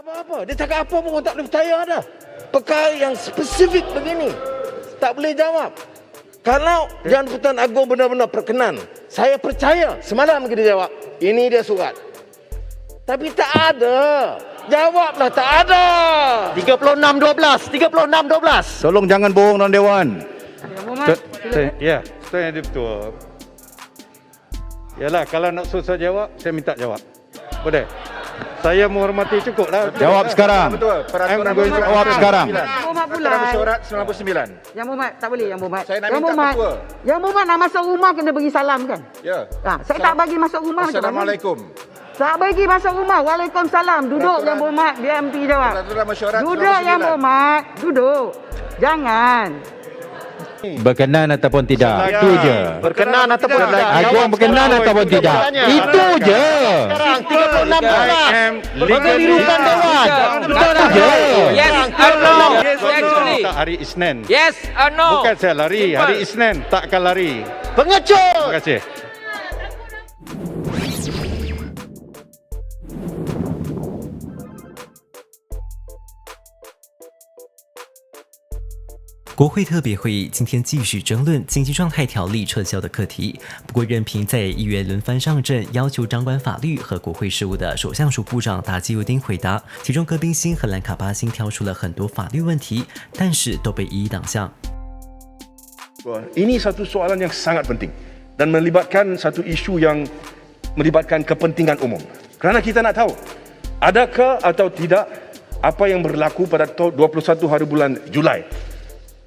Apa-apa. Dia cakap apa pun orang tak boleh percaya dah. Perkara yang spesifik begini tak boleh jawab. Kalau Jabatan Agung benar-benar berkenan, saya percaya semalam kita jawab. Ini dia surat. Tapi tak ada. Jawablah, tak ada. 36-12. Tolong jangan bohong Tuan Dewan. Ya, saya ada betul. Yalah, kalau nak susah jawab, saya minta jawab. Boleh? Saya menghormati cukup lah. Jawab sekarang. Betul. Jawab sekarang. Yang Muhammad pula. Mesyuarat 99. Yang Muhammad tak boleh yang Muhammad. Saya nak yang minta Muhammad, ketua. Yang Muhammad nak masuk rumah kena bagi salam kan? Ya. Saya tak bagi masuk rumah macam mana? Assalamualaikum. Tak bagi masuk rumah. Waalaikumsalam. Duduk yang Muhammad. Biar MP jawab. Peraturan mesyuarat Duduk yang 99. Muhammad. Duduk. Jangan. Berkenan ataupun tidak. Itu je. Berkenan ataupun tidak. Agung berkenan ataupun tidak. Itu je. Sekarang 36-12. Legally Dewan. Itu je. Yes or no? Yes, actually. tak hari Isnin. Yes or no? Bukan saya lari. Hari Isnin takkan lari. Pengecut. Terima kasih. 国会特别会议今天继续争论紧急状态条例撤销的课题。不过，任凭在议员轮番上阵，要求掌管法律和国会事务的首相署部长达基尤丁回答，其中戈宾辛和兰卡巴辛挑出了很多法律问题，但是都被一一挡下。 Ini satu soalan yang sangat penting dan melibatkan satu isu yang melibatkan kepentingan umum. Kerana kita nak tahu adakah atau tidak apa yang berlaku pada 21 hari bulan Julai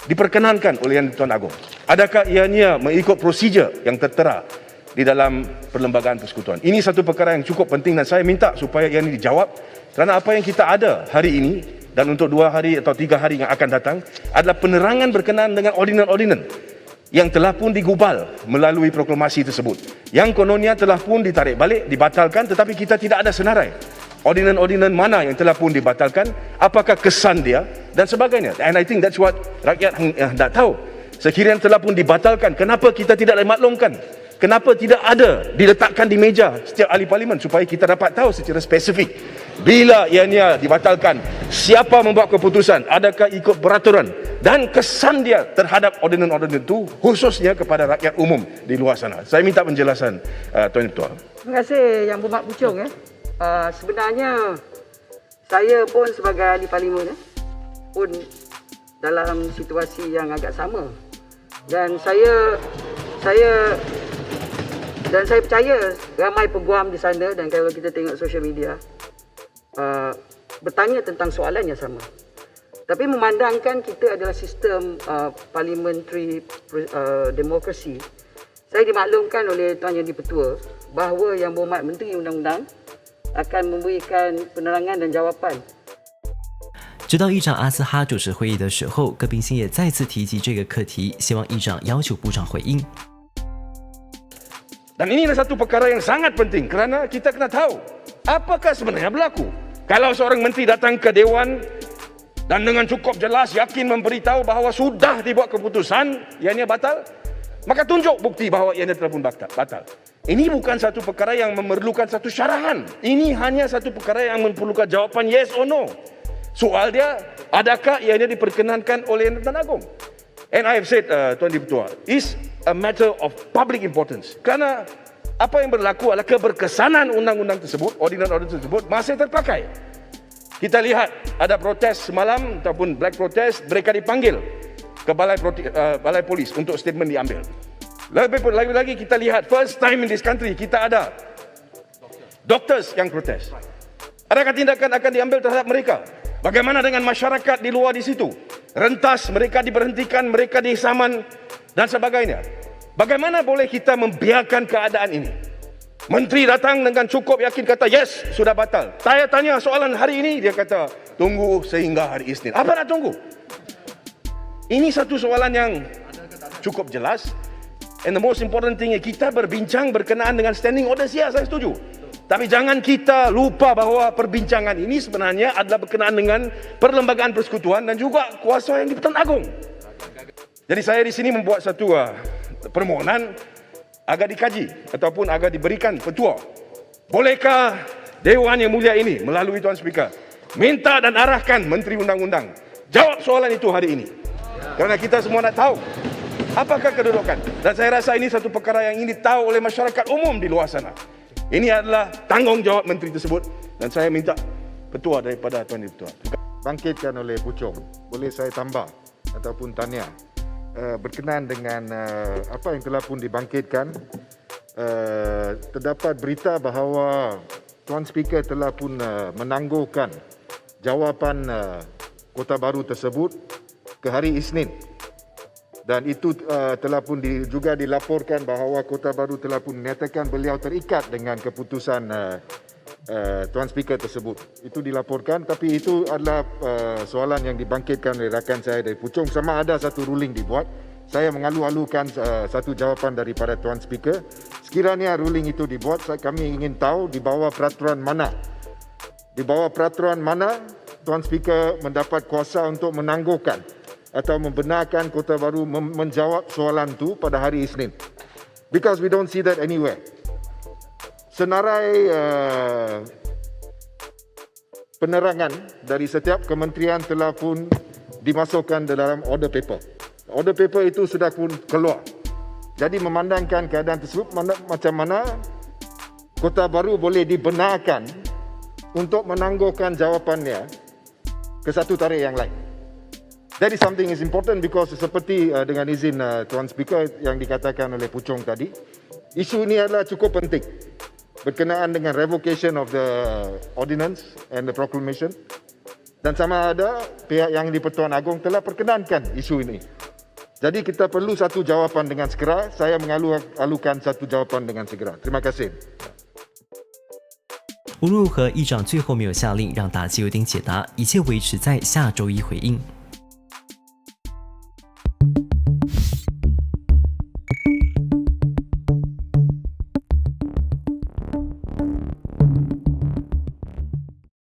diperkenankan oleh Yang di-Pertuan Agong. Adakah ianya mengikut prosedur yang tertera di dalam Perlembagaan Persekutuan? Ini satu perkara yang cukup penting dan saya minta supaya ia ini dijawab kerana apa yang kita ada hari ini dan untuk 2 hari atau 3 hari yang akan datang adalah penerangan berkenaan dengan ordinan-ordinan yang telah pun digubal melalui proklamasi tersebut. Yang kononnya telah pun ditarik balik, dibatalkan tetapi kita tidak ada senarai. Ordinan-ordinan mana yang telah pun dibatalkan, apakah kesan dia dan sebagainya. And I think that's what rakyat hendak tahu. Sekiranya telah pun dibatalkan, kenapa kita tidak dimaklumkan? Kenapa tidak ada diletakkan di meja setiap ahli parlimen supaya kita dapat tahu secara spesifik bila ianya dibatalkan, siapa membuat keputusan, adakah ikut peraturan dan kesan dia terhadap ordinan-ordinan itu khususnya kepada rakyat umum di luar sana. Saya minta penjelasan Tuan Ketua. Terima kasih Yang Muhammad Puchong. Sebenarnya saya pun sebagai ahli parlimen pun dalam situasi yang agak sama. Dan saya percaya ramai peguam di sana dan kalau kita tengok social media bertanya tentang soalan yang sama. Tapi memandangkan kita adalah sistem parliamentary demokrasi, saya dimaklumkan oleh Tuan Yang di-Pertua bahawa Yang Berhormat Menteri Undang-Undang akan memberikan penerangan dan jawapan. 直到议长阿斯哈主持会议的时候，戈宾辛也再次提及这个课题，希望议长要求部长回应。 Dan ini adalah satu perkara yang sangat penting kerana kita kena tahu apakah sebenarnya berlaku. Kalau seorang menteri datang ke Dewan dan dengan cukup jelas yakin memberitahu bahawa sudah dibuat keputusan ianya batal, maka tunjuk bukti bahawa ianya telah pun batal. Ini bukan satu perkara yang memerlukan satu syarahan. Ini hanya satu perkara yang memerlukan jawapan yes or no. Soal dia, adakah ianya diperkenankan oleh Yang di-Pertuan Agong? And I have said, Tuan Di-Pertua, is a matter of public importance. Kerana apa yang berlaku adalah keberkesanan undang-undang tersebut, ordinan-ordinan tersebut masih terpakai. Kita lihat ada protes semalam ataupun black protest, mereka dipanggil ke balai polis untuk statement diambil. Lebih lagi kita lihat first time in this country kita ada doctors yang protes. Adakah tindakan akan diambil terhadap mereka? Bagaimana dengan masyarakat di luar di situ? Rentas mereka diberhentikan, mereka disaman dan sebagainya. Bagaimana boleh kita membiarkan keadaan ini? Menteri datang dengan cukup yakin kata yes, sudah batal. Saya tanya soalan hari ini, dia kata tunggu sehingga hari Isnin. Apa nak tunggu? Ini satu soalan yang cukup jelas. And the most important thing, kita berbincang berkenaan dengan standing orders, ya saya setuju. Tapi jangan kita lupa bahawa perbincangan ini sebenarnya adalah berkenaan dengan Perlembagaan Persekutuan dan juga kuasa Yang di-Pertuan Agong. Jadi saya di sini membuat satu permohonan agar dikaji ataupun agar diberikan petua. Bolehkah Dewan Yang Mulia ini melalui Tuan Speaker minta dan arahkan Menteri Undang-Undang jawab soalan itu hari ini. Kerana kita semua nak tahu apakah kedudukan. Dan saya rasa ini satu perkara yang ingin tahu oleh masyarakat umum di luar sana. Ini adalah tanggungjawab menteri tersebut dan saya minta petua daripada Tuan Ketua. Bangkitkan oleh Puchong. Boleh saya tambah ataupun tanya berkenaan dengan apa yang telah pun dibangkitkan. Terdapat berita bahawa Tuan Speaker telah pun menangguhkan jawapan Kota Baru tersebut ke hari Isnin. Dan itu telah pun juga dilaporkan bahawa Kota Baru telah pun menyatakan beliau terikat dengan keputusan Tuan Speaker tersebut. Itu dilaporkan, tapi itu adalah soalan yang dibangkitkan oleh rakan saya dari Puchong. Sama ada satu ruling dibuat. Saya mengalu-alukan satu jawapan daripada Tuan Speaker. Sekiranya ruling itu dibuat, kami ingin tahu di bawah peraturan mana. Di bawah peraturan mana Tuan Speaker mendapat kuasa untuk menangguhkan atau membenarkan Kota Baru menjawab soalan itu pada hari Isnin. Because we don't see that anywhere. Senarai penerangan dari setiap kementerian telah pun dimasukkan dalam order paper. Order paper itu sudah pun keluar. Jadi memandangkan keadaan tersebut macam mana Kota Baru boleh dibenarkan untuk menangguhkan jawapannya ke satu tarikh yang lain. That is something is important because seperti dengan izin Tuan Speaker yang dikatakan oleh Puchong tadi, isu ini adalah cukup penting berkenaan dengan revocation of the ordinance and the proclamation, dan sama ada pihak yang di Pertuan Agong telah perkenankan isu ini. Jadi kita perlu satu jawapan dengan segera. Saya mengalu-alukan satu jawapan dengan segera. Terima kasih. 无论如何，议长最后没有下令让大纪委丁解答，一切维持在下周一回应。